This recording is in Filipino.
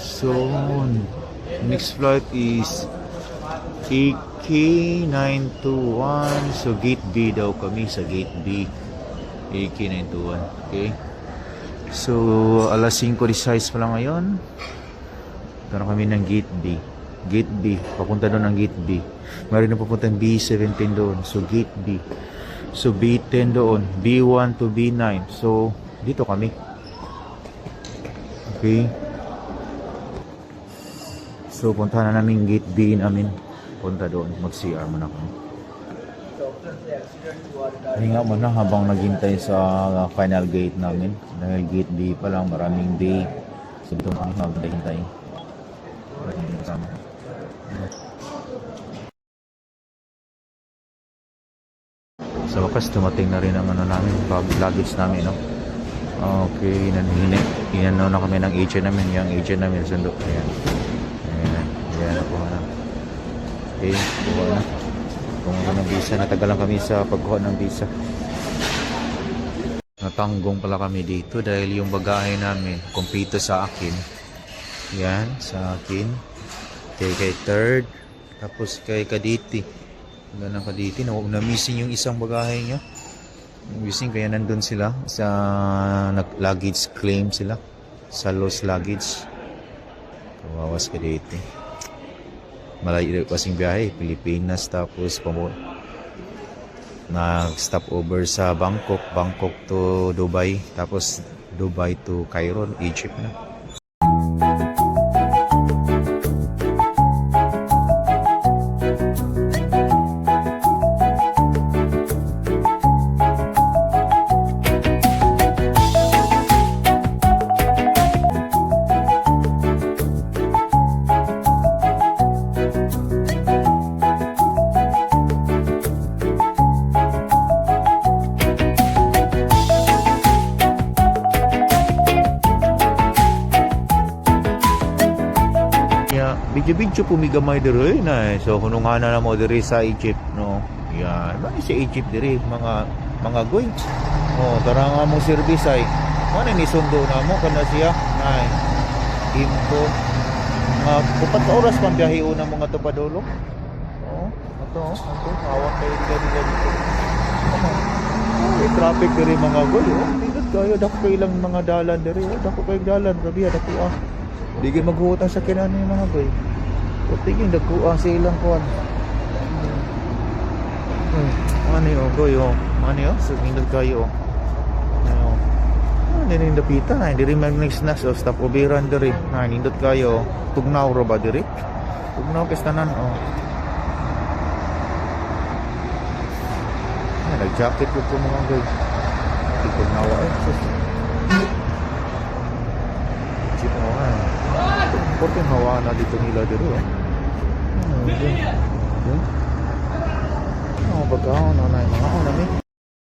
So, next flight is AK921. So, gate B daw kami sa gate B. AK921. Okay. So, alas 5:16 pa lang ngayon. Ito na kami ng gate B. Gate B. Papunta doon ang gate B. Meron na papuntang B17 doon. So, gate B. So, B10 doon. B1 to B9. So, dito kami. Okay. So, punta na namin gate B namin. Punta doon. Mag-CR muna kami. Hinga muna habang naghintay sa final gate namin. Dahil gate B pa lang, maraming day. So, dito kami maghintay. Sa wakas, tumating na rin ang ano namin, luggage namin, no? Okay, inano na kami ng agent namin. Yung agent namin, sundo. Ayan. Ayan, nakuha na. Okay, kuha na. Kumuha ng visa. Natagalan kami sa pagkuha ng visa. Natanggong pala kami dito dahil yung bagahe namin, kumpleto sa akin. Yan, sa akin. Kay third. Tapos kay Kaditi. Wala ng Kaditi. Na-missing yung isang bagahe niya. Missing kaya nandun sila sa luggage claim sila sa lost luggage. Kawawas Kaditi. Malayo kasing biyahe, Pilipinas tapos nag-stop over sa Bangkok to Dubai, tapos Dubai to Cairo, Egypt na. Video pumigamay diri na so hunungan na mo diri sa Egypt, no. Yan ba sa Egypt diri mga goy. Oh, tara nga mo service ay ano ni sundo na mo kana siya nay impo mga 4 oras pang biyahe una mo nga to padulong. Oh, ato awak kay dito. May traffic diri mga goy. Oh, dito kayo dako ilang mga dalan diri. Oh, dako kay dalan gabi dako ah. Di gyud maghuutang sa kinani mga goy. Tingin dagkuha sa ilang kuwan. Ano yun, goy, oh. Ano yun, sa hindad kayo, oh. Hindi rin dapita, hindi rin mag-next na, so stop oberan diri. Hindad kayo, tugnaw ro ba diri? Tugnaw kastanan, oh. Nag-jacket ko po mga goy. Tugnaw, sus. Chip mo, Porting hawa na dito nila dito. Okay. Ano ba ka? Ano na yung mga